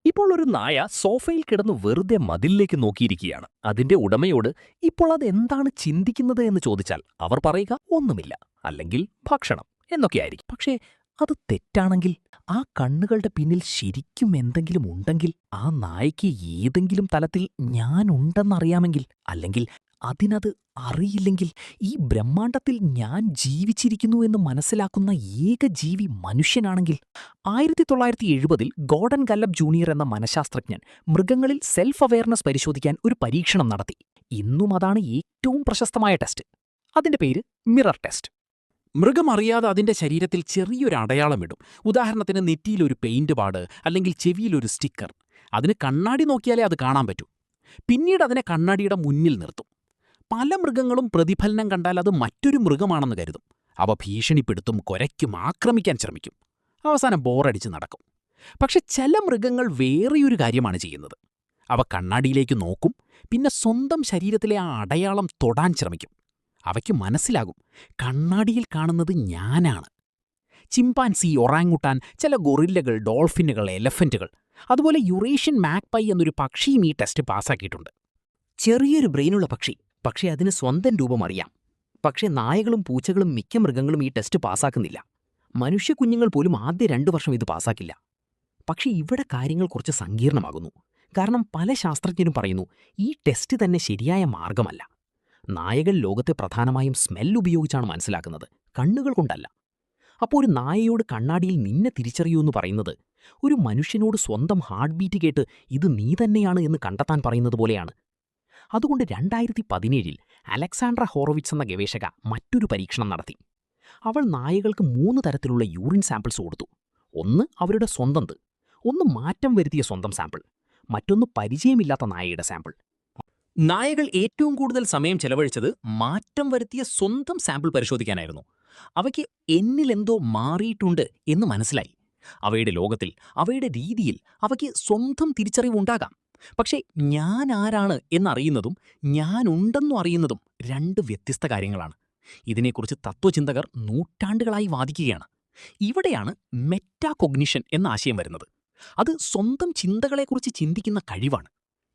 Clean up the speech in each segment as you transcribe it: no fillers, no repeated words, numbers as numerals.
ഇപ്പോൾ ഒരു നായ സോഫയിൽ കിടന്ന് വെറുതെ മതിലിലേക്ക് നോക്കിയിരിക്കുകയാണ്. അതിന്റെ ഉടമയോട് ഇപ്പോൾ അത് എന്താണ് ചിന്തിക്കുന്നത് എന്ന് ചോദിച്ചാൽ അവർ പറയുക ഒന്നുമില്ല, അല്ലെങ്കിൽ ഭക്ഷണം എന്നൊക്കെയായിരിക്കും. പക്ഷേ അത് തെറ്റാണെങ്കിൽ, ആ കണ്ണുകളുടെ പിന്നിൽ ശരിക്കും എന്തെങ്കിലും ഉണ്ടെങ്കിൽ, ആ നായ്ക്ക് ഏതെങ്കിലും തലത്തിൽ ഞാനുണ്ടെന്നറിയാമെങ്കിൽ, അല്ലെങ്കിൽ അതിനത് അറിയില്ലെങ്കിൽ, ഈ ബ്രഹ്മാണ്ടത്തിൽ ഞാൻ ജീവിച്ചിരിക്കുന്നു എന്ന് മനസ്സിലാക്കുന്ന ഏക ജീവി മനുഷ്യനാണെങ്കിൽ, 1970 ഗോർഡൻ ഗല്ലബ് ജൂനിയർ എന്ന മനഃശാസ്ത്രജ്ഞൻ മൃഗങ്ങളിൽ സെൽഫ് അവെയർനെസ് പരിശോധിക്കാൻ ഒരു പരീക്ഷണം നടത്തി. ഇന്നും അതാണ് ഏറ്റവും പ്രശസ്തമായ ടെസ്റ്റ്. അതിന്റെ പേര് മിറർ ടെസ്റ്റ്. മൃഗം അറിയാതെ അതിന്റെ ശരീരത്തിൽ ചെറിയൊരു അടയാളം ഇടും. ഉദാഹരണത്തിന് നെറ്റിയിലൊരു പെയിന്റ് പാട്, അല്ലെങ്കിൽ ചെവിയിലൊരു സ്റ്റിക്കർ. അതിന് കണ്ണാടി നോക്കിയാലേ അത് കാണാൻ പറ്റൂ. പിന്നീട് അതിനെ കണ്ണാടിയുടെ മുന്നിൽ നിർത്തും. പല മൃഗങ്ങളും പ്രതിഫലനം കണ്ടാൽ അത് മറ്റൊരു മൃഗമാണെന്ന് കരുതും. അവ ഭീഷണിപ്പെടുത്തും, കുരയ്ക്കും, ആക്രമിക്കാൻ ശ്രമിക്കും. അവസാനം ബോറടിച്ച് നടക്കും. പക്ഷെ ചില മൃഗങ്ങൾ വേറെയൊരു കാര്യമാണ് ചെയ്യുന്നത്. അവ കണ്ണാടിയിലേക്ക് നോക്കും, പിന്നെ സ്വന്തം ശരീരത്തിലെ ആ അടയാളം തൊടാൻ ശ്രമിക്കും. അവയ്ക്ക് മനസ്സിലാകും, കണ്ണാടിയിൽ കാണുന്നത് ഞാനാണ്. ചിമ്പാൻസി, ഒറാങ്ങുട്ടാൻ, ചില ഗൊറില്ലകൾ, ഡോൾഫിനുകൾ, എലഫന്റുകൾ, അതുപോലെ യുറേഷ്യൻ മാഗ്പൈ എന്നൊരു പക്ഷിയും ഈ ടെസ്റ്റ് പാസ്സാക്കിയിട്ടുണ്ട്. ചെറിയൊരു ബ്രെയിനുള്ള പക്ഷി, പക്ഷേ അതിന് സ്വന്തം രൂപം അറിയാം. പക്ഷേ നായകളും പൂച്ചകളും മിക്ക മൃഗങ്ങളും ഈ ടെസ്റ്റ് പാസ്സാക്കുന്നില്ല. മനുഷ്യ കുഞ്ഞുങ്ങൾ പോലും ആദ്യ 2 വർഷം ഇത് പാസ്സാക്കില്ല. പക്ഷേ ഇവിടെ കാര്യങ്ങൾ കുറച്ച് സങ്കീർണമാകുന്നു. കാരണം പല ശാസ്ത്രജ്ഞരും പറയുന്നു, ഈ ടെസ്റ്റ് തന്നെ ശരിയായ മാർഗമല്ല. നായകൾ ലോകത്തെ പ്രധാനമായും സ്മെൽ ഉപയോഗിച്ചാണ് മനസ്സിലാക്കുന്നത്, കണ്ണുകൾ കൊണ്ടല്ല. അപ്പോൾ ഒരു നായയോട് കണ്ണാടിയിൽ നിന്നെ തിരിച്ചറിയൂ എന്ന് പറയുന്നത് ഒരു മനുഷ്യനോട് സ്വന്തം ഹാർട്ട് ബീറ്റ് കേട്ട് ഇത് നീ തന്നെയാണ് എന്ന് കണ്ടെത്താൻ പറയുന്നത് പോലെയാണ്. അതുകൊണ്ട് 2017 അലക്സാണ്ട്ര ഹോറോവിറ്റ്സ് എന്ന ഗവേഷക മറ്റൊരു പരീക്ഷണം നടത്തി. അവൾ നായകൾക്ക് 3 തരത്തിലുള്ള യൂറിൻ സാമ്പിൾസ് കൊടുത്തു. ഒന്ന് അവരുടെ സ്വന്തം, ഒന്ന് മാറ്റം വരുത്തിയ സ്വന്തം സാമ്പിൾ, മറ്റൊന്ന് പരിചയമില്ലാത്ത നായയുടെ സാമ്പിൾ. നായകൾ ഏറ്റവും കൂടുതൽ സമയം ചെലവഴിച്ചത് മാറ്റം വരുത്തിയ സ്വന്തം സാമ്പിൾ പരിശോധിക്കാനായിരുന്നു. അവയ്ക്ക് എന്നിലെന്തോ മാറിയിട്ടുണ്ട് എന്ന് മനസ്സിലായി. അവയുടെ ലോകത്തിൽ, അവയുടെ രീതിയിൽ അവയ്ക്ക് സ്വന്തം തിരിച്ചറിവുണ്ടാകാം. പക്ഷേ ഞാൻ ആരാണ് എന്നറിയുന്നതും ഞാനുണ്ടെന്നും അറിയുന്നതും 2 വ്യത്യസ്ത കാര്യങ്ങളാണ്. ഇതിനെക്കുറിച്ച് തത്വചിന്തകർ നൂറ്റാണ്ടുകളായി വാദിക്കുകയാണ്. ഇവിടെയാണ് മെറ്റാകോഗ്നിഷൻ എന്ന ആശയം വരുന്നത്. അത് സ്വന്തം ചിന്തകളെക്കുറിച്ച് ചിന്തിക്കുന്ന കഴിവാണ്.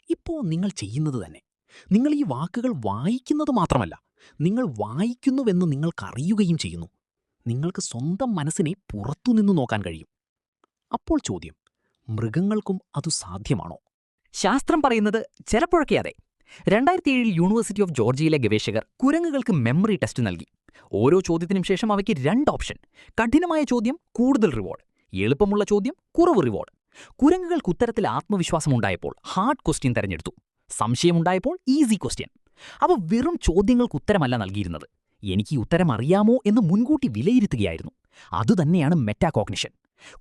ഇപ്പോൾ നിങ്ങൾ ചെയ്യുന്നത് തന്നെ. നിങ്ങൾ ഈ വാക്കുകൾ വായിക്കുന്നത് മാത്രമല്ല, നിങ്ങൾ വായിക്കുന്നുവെന്ന് നിങ്ങൾക്കറിയുകയും ചെയ്യുന്നു. നിങ്ങൾക്ക് സ്വന്തം മനസ്സിനെ പുറത്തുനിന്ന് നോക്കാൻ കഴിയും. അപ്പോൾ ചോദ്യം, മൃഗങ്ങൾക്കും അതു സാധ്യമാണോ? ശാസ്ത്രം പറയുന്നത് ചിലപ്പോഴൊക്കെ അതെ. 2007 യൂണിവേഴ്സിറ്റി ഓഫ് ജോർജിയയിലെ ഗവേഷകർ കുരങ്ങുകൾക്ക് മെമ്മറി ടെസ്റ്റ് നൽകി. ഓരോ ചോദ്യത്തിനും ശേഷം അവയ്ക്ക് 2 ഓപ്ഷൻ: കഠിനമായ ചോദ്യം, കൂടുതൽ റിവാർഡ്; എളുപ്പമുള്ള ചോദ്യം, കുറവ് റിവാർഡ്. കുരങ്ങുകൾക്ക് ഉത്തരത്തിൽ ആത്മവിശ്വാസമുണ്ടായപ്പോൾ ഹാർഡ് ക്വസ്റ്റ്യൻ തെരഞ്ഞെടുത്തു. സംശയമുണ്ടായപ്പോൾ ഈസി ക്വസ്റ്റ്യൻ. അവ വെറും ചോദ്യങ്ങൾക്ക് ഉത്തരമല്ല നൽകിയിരുന്നത്, എനിക്ക് ഈ ഉത്തരം അറിയാമോ എന്ന് മുൻകൂട്ടി വിലയിരുത്തുകയായിരുന്നു. അതുതന്നെയാണ് മെറ്റാകോഗ്നിഷൻ.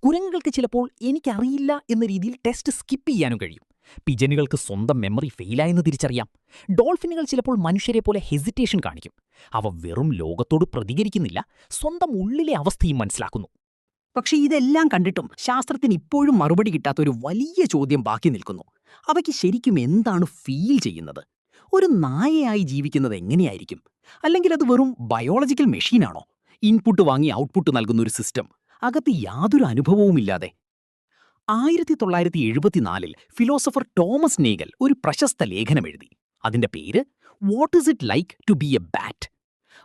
കുരങ്ങുകൾക്ക് ചിലപ്പോൾ എനിക്കറിയില്ല എന്ന രീതിയിൽ ടെസ്റ്റ് സ്കിപ്പ് ചെയ്യാനും കഴിയും. പിജനുകൾക്ക് സ്വന്തം മെമ്മറി ഫെയിലായെന്ന് തിരിച്ചറിയാം. ഡോൾഫിനുകൾ ചിലപ്പോൾ മനുഷ്യരെ പോലെ ഹെസിറ്റേഷൻ കാണിക്കും. അവ വെറും ലോകത്തോട് പ്രതികരിക്കുന്നില്ല, സ്വന്തം ഉള്ളിലെ അവസ്ഥയും മനസ്സിലാക്കുന്നു. പക്ഷെ ഇതെല്ലാം കണ്ടിട്ടും ശാസ്ത്രത്തിന് ഇപ്പോഴും മറുപടി കിട്ടാത്ത ഒരു വലിയ ചോദ്യം ബാക്കി നിൽക്കുന്നു. അവയ്ക്ക് ശരിക്കും എന്താണ് ഫീൽ ചെയ്യുന്നത്? ഒരു നായയായി ജീവിക്കുന്നത് എങ്ങനെയായിരിക്കും? അല്ലെങ്കിൽ അത് വെറും ബയോളജിക്കൽ മെഷീനാണോ? ഇൻപുട്ട് വാങ്ങി ഔട്ട്പുട്ട് നൽകുന്ന ഒരു സിസ്റ്റം, അകത്ത് യാതൊരു അനുഭവവുമില്ലാതെ. 1974 ഫിലോസഫർ തോമസ് നേഗൽ ഒരു പ്രശസ്ത ലേഖനം എഴുതി. അതിന്റെ പേര് what is it like to be a bat.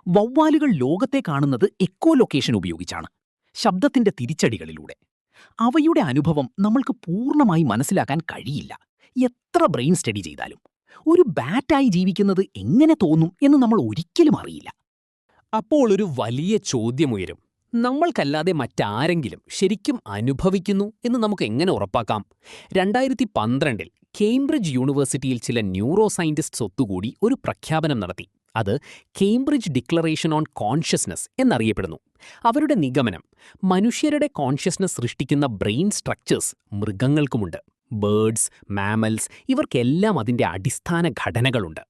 വവ്വാലുകൾ ലോകത്തെ കാണുന്നത് എക്കോ ലൊക്കേഷൻ ഉപയോഗിച്ചാണ്, ശബ്ദത്തിന്റെ തിരിച്ചടികളിലൂടെ. അവയുടെ അനുഭവം നമ്മൾക്ക് പൂർണ്ണമായി മനസ്സിലാക്കാൻ കഴിയില്ല, എത്ര ബ്രെയിൻ സ്റ്റഡി ചെയ്താലും. ഒരു ബാറ്റായി ജീവിക്കുന്നത് എങ്ങനെ തോന്നും എന്ന് നമ്മൾ ഒരിക്കലും അറിയില്ല. അപ്പോൾ ഒരു വലിയ ചോദ്യമുയരും. നമ്മൾക്കല്ലാതെ മറ്റാരെങ്കിലും ശരിക്കും അനുഭവിക്കുന്നു എന്ന് നമുക്ക് എങ്ങനെ ഉറപ്പാക്കാം? 2012 കേംബ്രിഡ്ജ് യൂണിവേഴ്സിറ്റിയിൽ ചില ന്യൂറോ സയന്റിസ്റ്റ്സ് ഒത്തുകൂടി ഒരു പ്രഖ്യാപനം നടത്തി. അത് കേംബ്രിഡ്ജ് ഡിക്ലറേഷൻ ഓൺ കോൺഷ്യസ്നസ് എന്നറിയപ്പെടുന്നു. അവരുടെ നിഗമനം, മനുഷ്യരുടെ കോൺഷ്യസ്നസ് സൃഷ്ടിക്കുന്ന ബ്രെയിൻ സ്ട്രക്ചേഴ്സ് മൃഗങ്ങൾക്കുമുണ്ട്. ബേർഡ്സ്, മാമൽസ്, ഇവർക്കെല്ലാം അതിൻ്റെ അടിസ്ഥാന ഘടനകളുണ്ട്.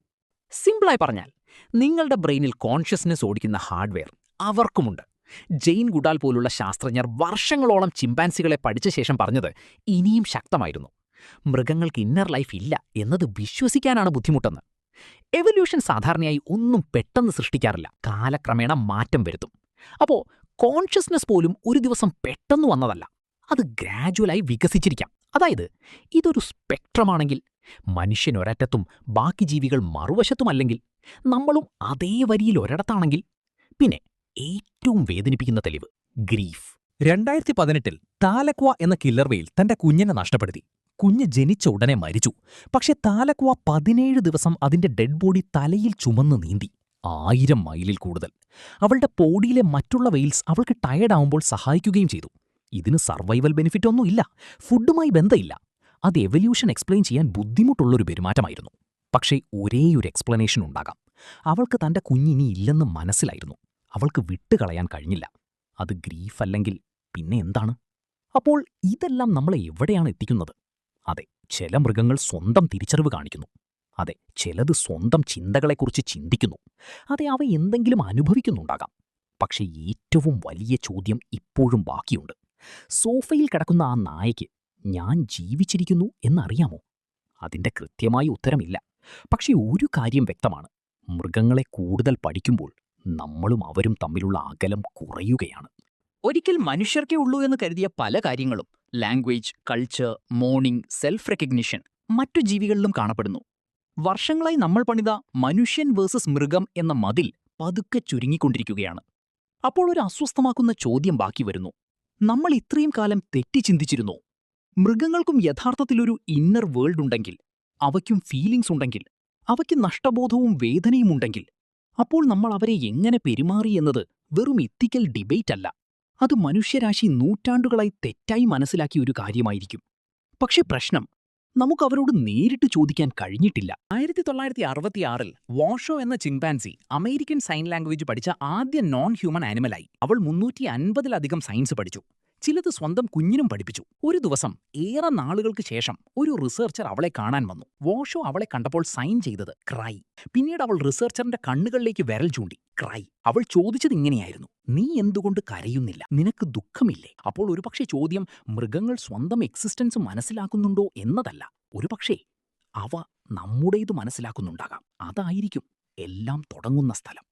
സിമ്പിളായി പറഞ്ഞാൽ, നിങ്ങളുടെ ബ്രെയിനിൽ കോൺഷ്യസ്നസ് ഓടിക്കുന്ന ഹാർഡ്വെയർ അവർക്കുമുണ്ട്. ജെയിൻ ഗുഡാൽ പോലുള്ള ശാസ്ത്രജ്ഞർ വർഷങ്ങളോളം ചിമ്പാൻസികളെ പഠിച്ച ശേഷം പറഞ്ഞത് ഇനിയും ശക്തമായിരുന്നു. മൃഗങ്ങൾക്ക് ഇന്നർ ലൈഫ് ഇല്ല എന്നത് വിശ്വസിക്കാനാണ് ബുദ്ധിമുട്ടെന്ന്. എവല്യൂഷൻ സാധാരണയായി ഒന്നും പെട്ടെന്ന് സൃഷ്ടിക്കാറില്ല, കാലക്രമേണ മാറ്റം വരുത്തും. അപ്പോൾ കോൺഷ്യസ്നസ് പോലും ഒരു ദിവസം പെട്ടെന്ന് വന്നതല്ല, അത് ഗ്രാജുവലായി വികസിച്ചിരിക്കാം, അതായത് ഇതൊരു സ്പെക്ട്രമാണെങ്കിൽ മനുഷ്യൻ ഒരറ്റത്തും ബാക്കി ജീവികൾ മറുവശത്തുമല്ലെങ്കിൽ നമ്മളും അതേ വരിയിൽ ഒരിടത്താണെങ്കിൽ പിന്നെ ഏറ്റവും വേദനിപ്പിക്കുന്ന തെളിവ് ഗ്രീഫ്. 2018 താലക്വ എന്ന കില്ലർ വെയിൽ തന്റെ കുഞ്ഞിനെ നഷ്ടപ്പെടുത്തി. കുഞ്ഞ് ജനിച്ച ഉടനെ മരിച്ചു. പക്ഷെ താലക്വ 17 ദിവസം അതിന്റെ ഡെഡ് ബോഡി തലയിൽ ചുമന്ന് നീന്തി. 1000 മൈലിൽ കൂടുതൽ. അവളുടെ ബോഡിയിലെ മറ്റുള്ള വെയിൽസ് അവൾക്ക് ടയർഡാവുമ്പോൾ സഹായിക്കുകയും ചെയ്തു. ഇതിന് സർവൈവൽ ബെനിഫിറ്റ് ഒന്നുമില്ല, ഫുഡുമായി ബന്ധമില്ല. അത് എവല്യൂഷൻ എക്സ്പ്ലെയിൻ ചെയ്യാൻ ബുദ്ധിമുട്ടുള്ളൊരു പെരുമാറ്റമായിരുന്നു. പക്ഷേ ഒരേയൊരു എക്സ്പ്ലനേഷൻ ഉണ്ടാകാം. അവൾക്ക് തന്റെ കുഞ്ഞിനി ഇല്ലെന്ന് മനസ്സിലായിരുന്നു. അവൾക്ക് വിട്ടുകളയാൻ കഴിഞ്ഞില്ല. അത് ഗ്രീഫ് അല്ലെങ്കിൽ പിന്നെ എന്താണ്? അപ്പോൾ ഇതെല്ലാം നമ്മളെ എവിടെയാണ് എത്തിക്കുന്നത്? അതെ, ചില മൃഗങ്ങൾ സ്വന്തം തിരിച്ചറിവ് കാണിക്കുന്നു. അതെ, ചിലത് സ്വന്തം ചിന്തകളെക്കുറിച്ച് ചിന്തിക്കുന്നു. അതെ, അവ എന്തെങ്കിലും അനുഭവിക്കുന്നുണ്ടാകാം. പക്ഷേ ഏറ്റവും വലിയ ചോദ്യം ഇപ്പോഴും ബാക്കിയുണ്ട്. സോഫയിൽ കിടക്കുന്ന ആ നായയ്ക്ക് ഞാൻ ജീവിച്ചിരിക്കുന്നു എന്നറിയാമോ? അതിന്റെ കൃത്യമായ ഉത്തരമില്ല. പക്ഷേ ഒരു കാര്യം വ്യക്തമാണ്. മൃഗങ്ങളെ കൂടുതൽ പഠിക്കുമ്പോൾ നമ്മളും അവരും തമ്മിലുള്ള അകലം കുറയുകയാണ്. ഒരിക്കൽ മനുഷ്യർക്കേ ഉള്ളൂ എന്ന് കരുതിയ പല കാര്യങ്ങളും language, culture, morning, self recognition മറ്റു ജീവികളിലും കാണപ്പെടുന്നു. വർഷങ്ങളായി നമ്മൾ പണിത മനുഷ്യൻ വേഴ്സസ് മൃഗം എന്ന മതിൽ പതുക്കെ ചുരുങ്ങിക്കൊണ്ടിരിക്കുകയാണ്. അപ്പോൾ ഒരു അസ്വസ്ഥമാക്കുന്ന ചോദ്യം ബാക്കി വരുന്നു. നമ്മൾ ഇത്രയും കാലം തെറ്റി ചിന്തിച്ചിരുന്നോ? മൃഗങ്ങൾക്കും യഥാർത്ഥത്തിലൊരു ഇന്നർ വേൾഡ് ഉണ്ടെങ്കിൽ, അവയ്ക്കും ഫീലിംഗ്സ് ഉണ്ടെങ്കിൽ, അവയ്ക്ക് നഷ്ടബോധവും വേദനയും ഉണ്ടെങ്കിൽ, അപ്പോൾ നമ്മൾ അവരെ എങ്ങനെ പെരുമാറി എന്നത് വെറും എത്തിക്കൽ ഡിബേറ്റ് അല്ല. അത് മനുഷ്യരാശി നൂറ്റാണ്ടുകളായി തെറ്റായി മനസ്സിലാക്കിയ ഒരു കാര്യമായിരിക്കും. പക്ഷെ പ്രശ്നം നമുക്കവരോട് നേരിട്ട് ചോദിക്കാൻ കഴിഞ്ഞിട്ടില്ല. 1966 വാഷോ എന്ന ചിമ്പാൻസി അമേരിക്കൻ സൈൻ ലാംഗ്വേജ് പഠിച്ച ആദ്യ നോൺ ഹ്യൂമൻ ആനിമലായി. അവൾ 350-ലധികം സയൻസ് പഠിച്ചു. ചിലത് സ്വന്തം കുഞ്ഞിനും പഠിപ്പിച്ചു. ഒരു ദിവസം ഏറെ നാളുകൾക്ക് ശേഷം ഒരു റിസർച്ചർ അവളെ കാണാൻ വന്നു. വാഷോ അവളെ കണ്ടപ്പോൾ സൈൻ ചെയ്തത് ക്രൈ. പിന്നീട് അവൾ റിസർച്ചറിന്റെ കണ്ണുകളിലേക്ക് വിരൽ ചൂണ്ടി ക്രൈ. അവൾ ചോദിച്ചത് ഇങ്ങനെയായിരുന്നു: നീ എന്തുകൊണ്ട് കരയുന്നില്ല? നിനക്ക് ദുഃഖമില്ലേ? അപ്പോൾ ഒരുപക്ഷെ ചോദ്യം മൃഗങ്ങൾ സ്വന്തം എക്സിസ്റ്റൻസ് മനസ്സിലാക്കുന്നുണ്ടോ എന്നതല്ല. ഒരുപക്ഷേ അവ നമ്മുടേത് മനസ്സിലാക്കുന്നുണ്ടാകാം. അതായിരിക്കും എല്ലാം തുടങ്ങുന്ന സ്ഥലം.